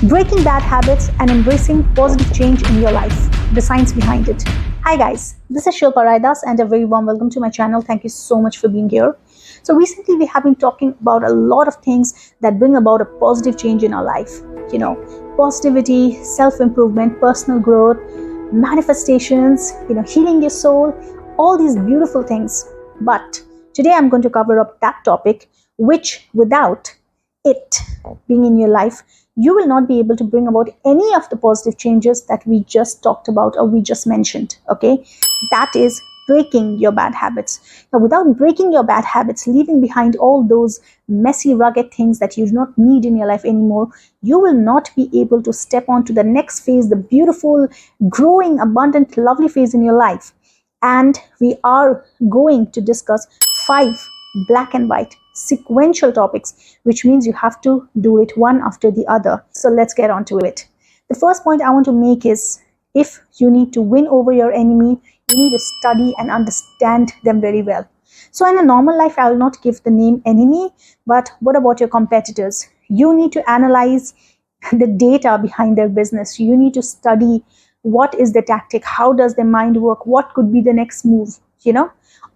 breaking bad habits and embracing positive change in your life, the science behind it. Hi guys, this is Shilpa Raidas and a very warm welcome to my channel. Thank you so much for being here. So recently we have been talking about a lot of things that bring about a positive change in our life. Positivity, self-improvement, personal growth, manifestations, healing your soul, all these beautiful things. But today I'm going to cover up that topic, which without it being in your life, you will not be able to bring about any of the positive changes that we just talked about or we just mentioned. Okay, that is breaking your bad habits. Now, without breaking your bad habits, leaving behind all those messy, rugged things that you do not need in your life anymore, you will not be able to step on to the next phase, the beautiful, growing, abundant, lovely phase in your life. And we are going to discuss 5 black and white sequential topics, which means you have to do it one after the other. So let's get on to it. The first point I want to make is, if you need to win over your enemy, you need to study and understand them very well. So in a normal life, I will not give the name enemy, but what about your competitors? You need to analyze the data behind their business. You need to study what is the tactic, how does their mind work, what could be the next move,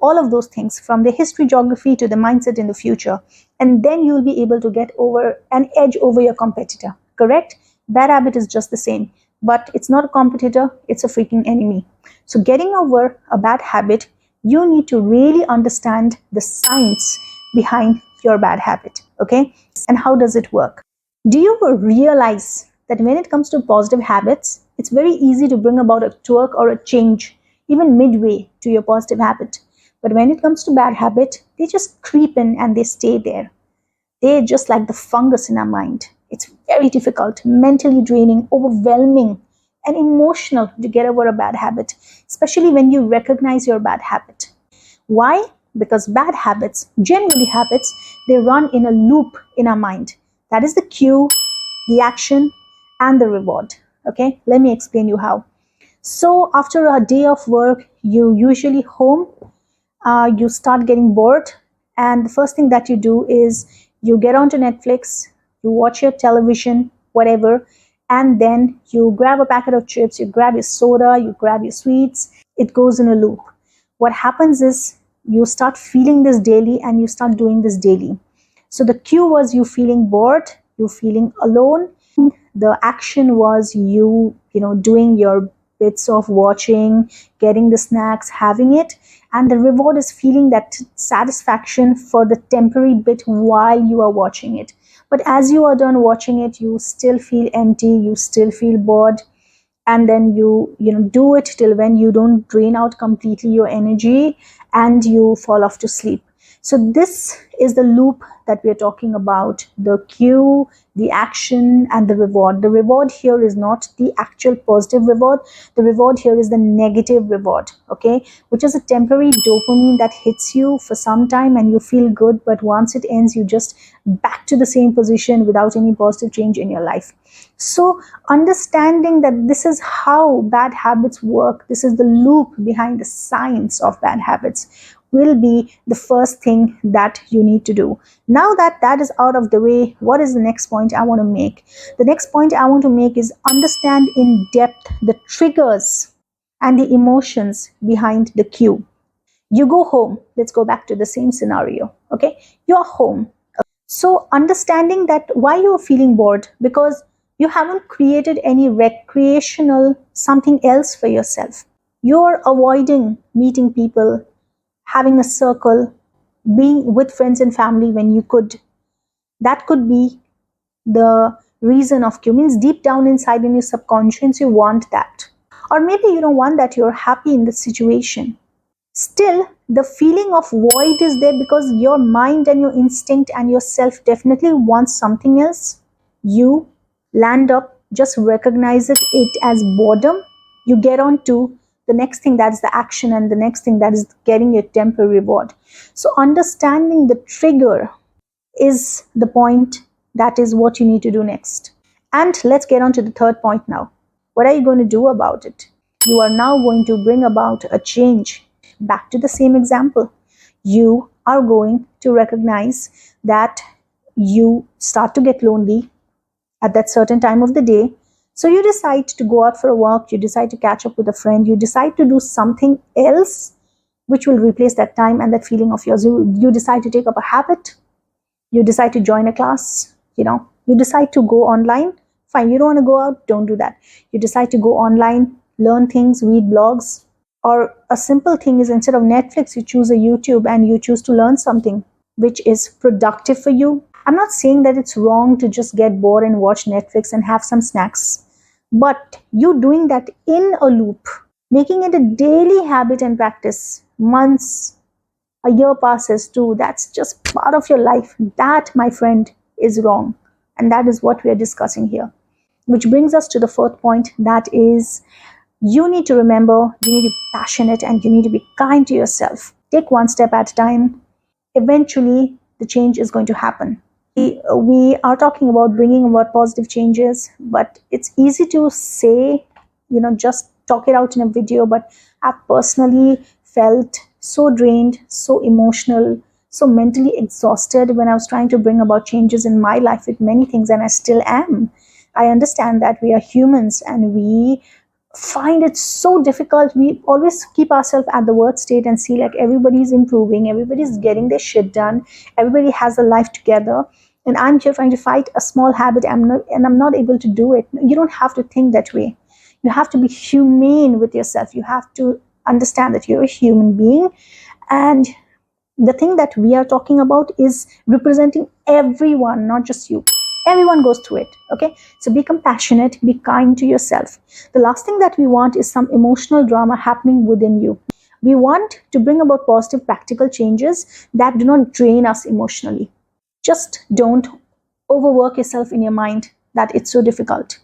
all of those things, from the history, geography to the mindset in the future. And then you will be able to get over an edge over your competitor, correct? Bad habit is just the same, but it's not a competitor, it's a freaking enemy. So getting over a bad habit, you need to really understand the science behind your bad habit, okay? And how does it work? Do you realize that when it comes to positive habits, it's very easy to bring about a twerk or a change, even midway to your positive habit. But when it comes to bad habit, they just creep in and they stay there. They're just like the fungus in our mind. It's very difficult, mentally draining, overwhelming, and emotional to get over a bad habit, especially when you recognize your bad habit. Why? Because bad habits, generally habits, they run in a loop in our mind. That is the cue, the action, and the reward. Okay, let me explain you how. So after a day of work, you usually home, you start getting bored, and the first thing that you do is you get onto Netflix, you watch your television, whatever, and then you grab a packet of chips, you grab your soda, you grab your sweets. It goes in a loop. What happens is you start feeling this daily and you start doing this daily. So the cue was you feeling bored, you feeling alone. The action was you doing your bits of watching, getting the snacks, having it, and the reward is feeling that satisfaction for the temporary bit while you are watching it. But as you are done watching it, you still feel empty, you still feel bored, and then you do it till when you don't drain out completely your energy and you fall off to sleep. So this is the loop that we are talking about: the cue, the action, and the reward. The reward here is not the actual positive reward. The reward here is the negative reward, okay, which is a temporary dopamine that hits you for some time and you feel good, but once it ends, you just back to the same position without any positive change in your life. So understanding that this is how bad habits work, this is the loop behind the science of bad habits, will be the first thing that you need to do. Now that that is out of the way, what is the next point I want to make? The next point I want to make is understand in depth the triggers and the emotions behind the cue. You go home. Let's go back to the same scenario. Okay, you're home. So understanding that why you're feeling bored, because you haven't created any recreational something else for yourself. You're avoiding meeting people, having a circle, being with friends and family when you could. That could be the reason of cue. Means deep down inside in your subconscious, you want that. Or maybe you don't want that, you're happy in the situation. Still, the feeling of void is there because your mind and your instinct and yourself definitely wants something else. You land up, just recognize it as boredom. You get on to the next thing, that is the action, and the next thing, that is getting your temporary reward. So understanding the trigger is the point. That is what you need to do next. And let's get on to the third point now. What are you going to do about it? You are now going to bring about a change. Back to the same example. You are going to recognize that you start to get lonely, at that certain time of the day. So you decide to go out for a walk, you decide to catch up with a friend, you decide to do something else which will replace that time and that feeling of yours. You decide to take up a habit, you decide to join a class, you decide to go online. Fine, you don't want to go out, don't do that. You decide to go online, learn things, read blogs, or a simple thing is instead of Netflix, you choose a YouTube and you choose to learn something which is productive for you. I'm not saying that it's wrong to just get bored and watch Netflix and have some snacks, but you doing that in a loop, making it a daily habit and practice, months, a year passes too, that's just part of your life. That, my friend, is wrong. And that is what we are discussing here. Which brings us to the fourth point, that is, you need to remember, you need to be passionate and you need to be kind to yourself. Take one step at a time. Eventually, the change is going to happen. We are talking about bringing about positive changes, but it's easy to say, just talk it out in a video, but I've personally felt so drained, so emotional, so mentally exhausted when I was trying to bring about changes in my life with many things, and I still am. I understand that we are humans and we find it so difficult. We always keep ourselves at the worst state and see like everybody's improving, everybody's getting their shit done, everybody has a life together, and I'm here trying to fight a small habit and I'm not able to do it. You don't have to think that way. You have to be humane with yourself. You have to understand that you're a human being, and the thing that we are talking about is representing everyone, not just you. Everyone goes through it, okay? So be compassionate, be kind to yourself. The last thing that we want is some emotional drama happening within you. We want to bring about positive, practical changes that do not drain us emotionally. Just don't overwork yourself in your mind that it's so difficult.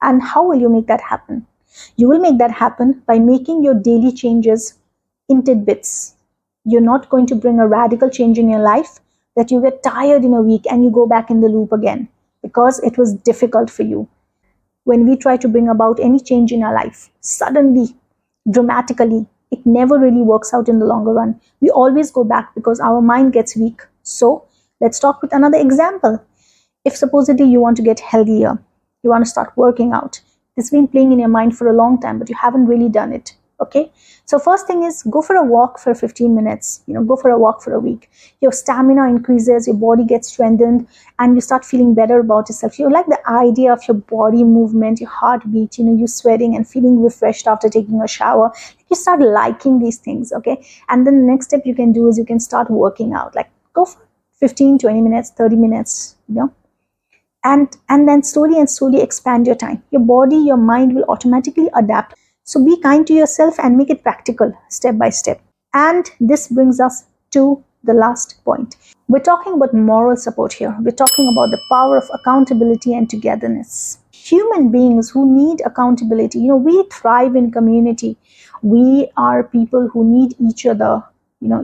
And how will you make that happen? You will make that happen by making your daily changes in tidbits. You're not going to bring a radical change in your life that you get tired in a week and you go back in the loop again because it was difficult for you. When we try to bring about any change in our life, suddenly, dramatically, it never really works out in the longer run. We always go back because our mind gets weak. So let's talk with another example. If supposedly you want to get healthier, you want to start working out, it's been playing in your mind for a long time, but you haven't really done it. Okay, so first thing is go for a walk for 15 minutes, go for a walk for a week. Your stamina increases, your body gets strengthened, and you start feeling better about yourself. You like the idea of your body movement, your heartbeat, you sweating and feeling refreshed after taking a shower. You start liking these things, okay? And then the next step you can do is you can start working out. Like go for 15, 20 minutes, 30 minutes, and then slowly expand your time. Your body, your mind will automatically adapt. So be kind to yourself and make it practical, step by step. And this brings us to the last point. We're talking about moral support here. We're talking about the power of accountability and togetherness. Human beings who need accountability, we thrive in community. We are people who need each other,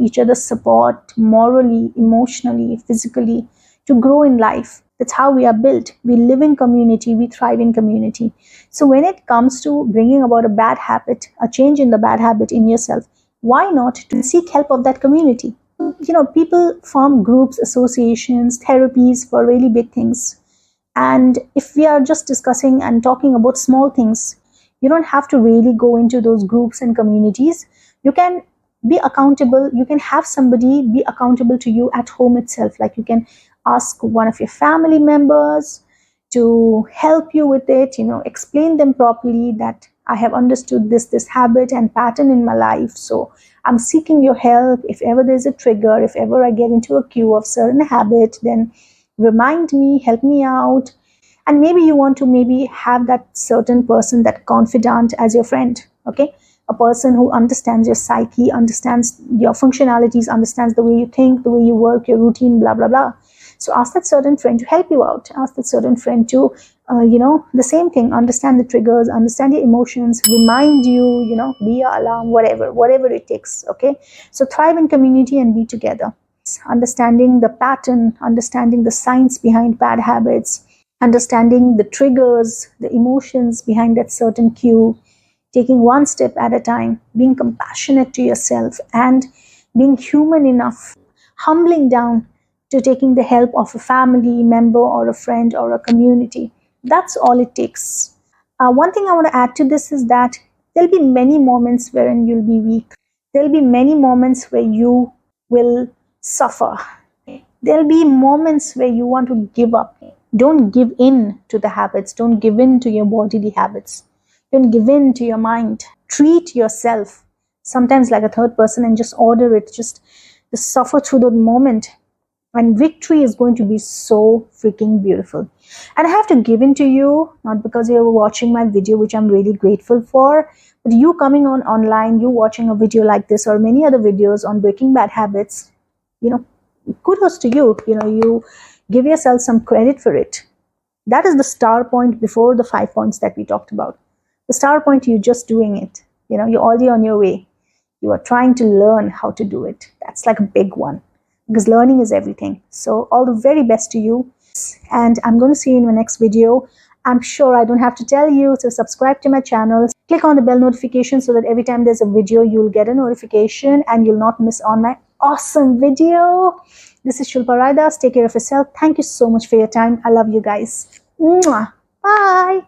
each other's support morally, emotionally, physically to grow in life. That's how we are built. We live in community, we thrive in community. So when it comes to bringing about a bad habit, a change in the bad habit in yourself, why not to seek help of that community? People form groups, associations, therapies for really big things. And if we are just discussing and talking about small things, you don't have to really go into those groups and communities. You can be accountable. You can have somebody be accountable to you at home itself. Like you can ask one of your family members to help you with it, explain them properly that I have understood this habit and pattern in my life. So I'm seeking your help. If ever there's a trigger, if ever I get into a queue of certain habit, then remind me, help me out. And maybe you want to have that certain person, that confidant as your friend, okay? A person who understands your psyche, understands your functionalities, understands the way you think, the way you work, your routine, blah, blah, blah. So ask that certain friend to help you out. Ask that certain friend to, the same thing, understand the triggers, understand your emotions, remind you, be your alarm, whatever it takes, okay? So thrive in community and be together. Understanding the pattern, understanding the science behind bad habits, understanding the triggers, the emotions behind that certain cue, taking one step at a time, being compassionate to yourself, and being human enough, humbling down to taking the help of a family member or a friend or a community. That's all it takes. One thing I want to add to this is that there'll be many moments wherein you'll be weak. There'll be many moments where you will suffer. There'll be moments where you want to give up. Don't give in to the habits. Don't give in to your bodily habits. Don't give in to your mind. Treat yourself sometimes like a third person and just order it. Just suffer through the moment. And victory is going to be so freaking beautiful. And I have to give in to you, not because you're watching my video, which I'm really grateful for, but you coming on online, you watching a video like this or many other videos on breaking bad habits, kudos to you. You give yourself some credit for it. That is the star point before the 5 points that we talked about. The star point, you're just doing it. You're already on your way. You are trying to learn how to do it. That's like a big one, because learning is everything. So all the very best to you. And I'm going to see you in my next video. I'm sure I don't have to tell you to subscribe to my channel. Click on the bell notification so that every time there's a video, you'll get a notification and you'll not miss on my awesome video. This is Shilpa Raidas. Take care of yourself. Thank you so much for your time. I love you guys. Mwah. Bye.